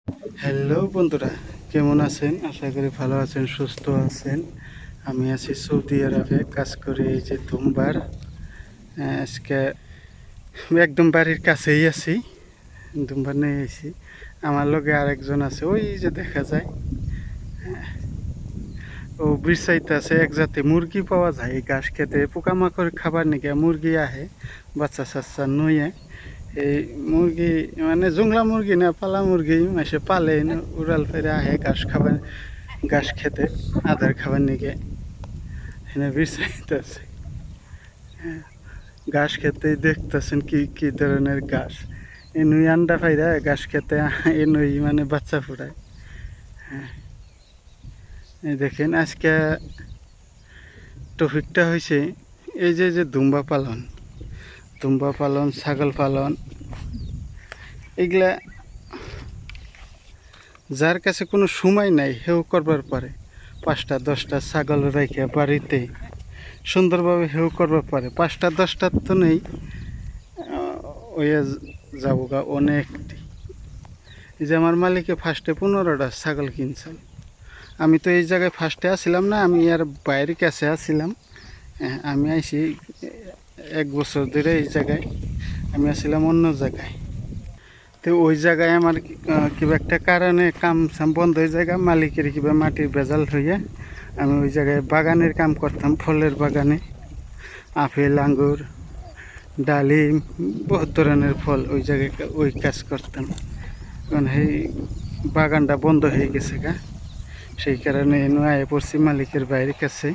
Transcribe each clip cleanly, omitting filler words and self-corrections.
Hello বন্ধুরা, কেমন আছেন? আশা করি ভালো আছেন, সুস্থ আছেন। আমি আছি সৌদি আরবে, কাজ করি এই যে দুমবার। আজকে একদম বাড়ির কাছেই আছি, দুমবার নিয়ে এসেছি। আমার লগে আরেকজন আছে, ওই যে দেখা যায়। ও বিরসাইতে আছে, এক জাতি মুরগি পাওয়া যায় এই ঘাস খেতে, পোকামাকড় খাবার নিকে মুরগি আহে বাচ্চা সাচ্চা নইয়ে। এই মুরগি মানে জংলা মুরগি না, পালা মুরগি মাসে পালে উড়াল ফেরে আহে ঘাস খাবার, ঘাস খেতে, আদার খাবার নিকে এনে বিছাইতেছে। ঘাস খেতে দেখতেছেন কি কি ধরনের ঘাস। এ নুই আন্ডা ফাইরা ঘাস খেতে, এ নই মানে বাচ্চা ফুটায়। হ্যাঁ, এই দেখেন আজকে টপিকটা হয়েছে এই যে যে দুম্বা পালন, দুম্বা পালন, ছাগল পালন, এগুলা যার কাছে কোনো সময় নাই হেউ করবার পারে। 5টা 10টা ছাগল রেখে বাড়িতে সুন্দরভাবে হেউ করবার পারে। 5টা 10টা তো নেই, ওই যাবো গা অনেকটি। এই যে আমার মালিকে ফার্স্টে 15টা ছাগল কিনছেন। আমি তো এই জায়গায় ফার্স্টে আসছিলাম না, আমি আর বাইরের কাছে আসছিলাম। আমি আইছি 1 বছর ধরে এই জায়গায়, আমি আসছিলাম অন্য জায়গায়। তো ওই জায়গায় আমার কিবা একটা কারণে কাম সাম বন্ধ হয়ে জায়গা, মালিকের কিবা মাটির বেজাল হইয়া আমি ওই জায়গায় বাগানের কাম করতাম, ফলের বাগানে আপেল, আঙ্গুর, ডালিম, বহুত ধরনের ফল ওই জায়গায় ওই কাজ করতাম। কারণ এই বাগানটা বন্ধ হয়ে গেছে গা, সেই কারণে এনে আয়ে পড়ছি মালিকের বাইরের কাছে।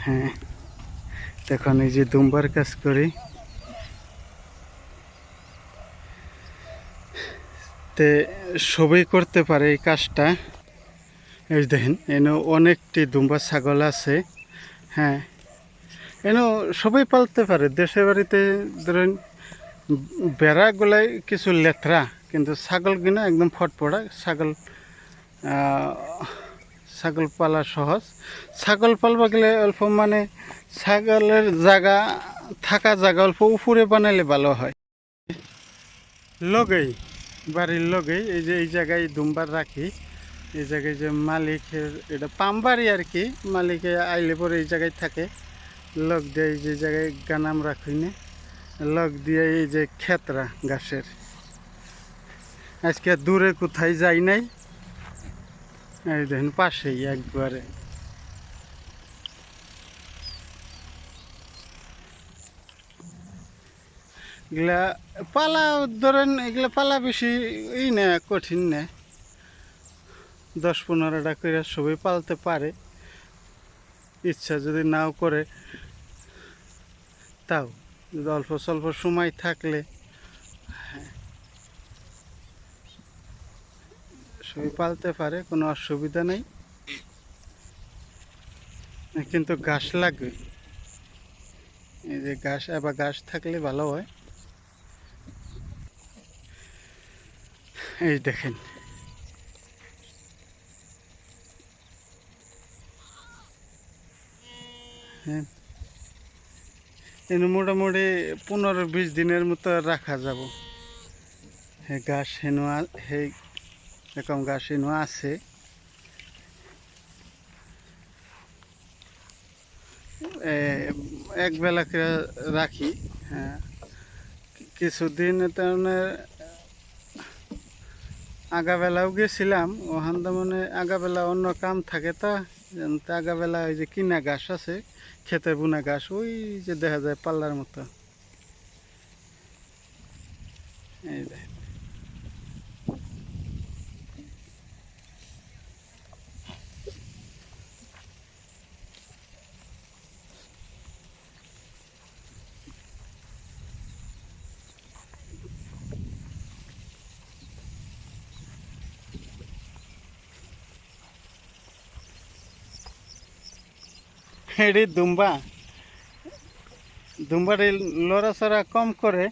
হ্যাঁ, এখন এই যে দুমবার কাজ করি। তে সবাই করতে পারে এই কাজটা। এই দেখেন এনে অনেকটি দুম্বা ছাগল আছে। হ্যাঁ, এনে সবাই পালতে পারে। দেশের বাড়িতে ধরেন বেড়াগুলাই কিছু লেথরা, কিন্তু ছাগল কিনা একদম ফটপড়া ছাগল। ছাগল পালা সহজ। ছাগল পালবা গেলে অল্প মানে ছাগলের জায়গা, থাকা জায়গা অল্প উপরে বানাইলে ভালো হয়। লগেই, বাড়ির লগেই এই যে এই জায়গায় দুমবার রাখি। এই জায়গায় যে মালিকের এটা পামবাড়ি আর কি, মালিকে আইলে পরে এই জায়গায় থাকে। লগ দিয়ে এই যে জায়গায় গানাম রাখি না, লগ দিয়ে এই যে ক্ষেতরা ঘাসের। আজকে দূরে কোথায় যাই নাই, এই দেখেন পাশেই একবারে। এগুলা পালা ধরেন, এগুলা পালা বেশি ই না, কঠিন না। 10-15টা করে সবাই পালতে পারে, ইচ্ছা যদি নাও করে তাও, যদি অল্প স্বল্প সময় থাকলে সবাই পালতে পারে, কোনো অসুবিধা নেই। কিন্তু ঘাস লাগবে, এই যে ঘাস, আবার ঘাস থাকলে ভালো হয়। এই দেখেন হ্যাঁ, এনে মোটামুটি 15-20 দিনের মতো রাখা যাব। হ্যাঁ, ঘাস হেনো সেই এরকম ঘাস হেনো আছে। এক বেলা করে রাখি। হ্যাঁ, কিছুদিন তেমন আগাবেলাও গেছিলাম, ওখান তো মানে আগাবেলা অন্য কাম থাকে, তা আগাবেলা ওই যে কিনা ঘাস আছে, খেতে বুনা ঘাস, ওই যে দেখা যায় পাল্লার মতো। এই দেখেন এটি দুম্বা, দুম্বাটি লড়াচড়া কম করে,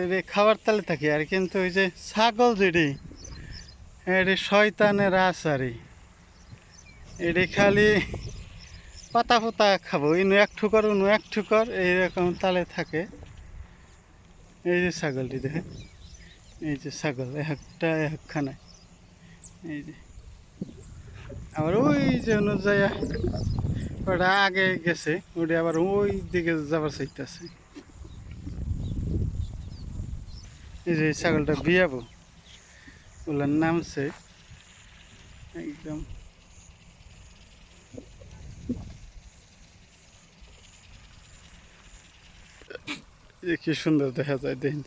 এটি খাবার তালে থাকে আর। কিন্তু ওই যে ছাগল যেটি, এটি শয়তানের আচারি, এটি খালি পাতা পাতা খাবো, ইনু এক ঠুকর উনু এক ঠুকর, এইরকম তালে থাকে। এই যে ছাগলটি দেখে, এই যে ছাগল একটা একখানায়, এই যে আবার ওই যে অনুযায়ী ওটা আগে গেছে, ওটা আবার ওই দিকে যাবার চাইতেছে। এই যে ছাগলটা বিয়াবো, ওগুলোর নামছে একদম। কি সুন্দর দেখা যায় দেখেন।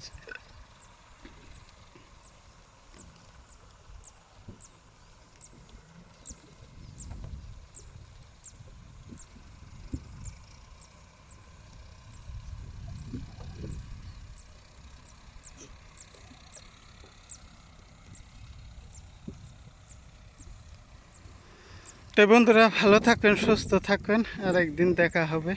তো বন্ধুরা, ভালো থাকবেন, সুস্থ থাকবেন, আর একদিন দেখা হবে।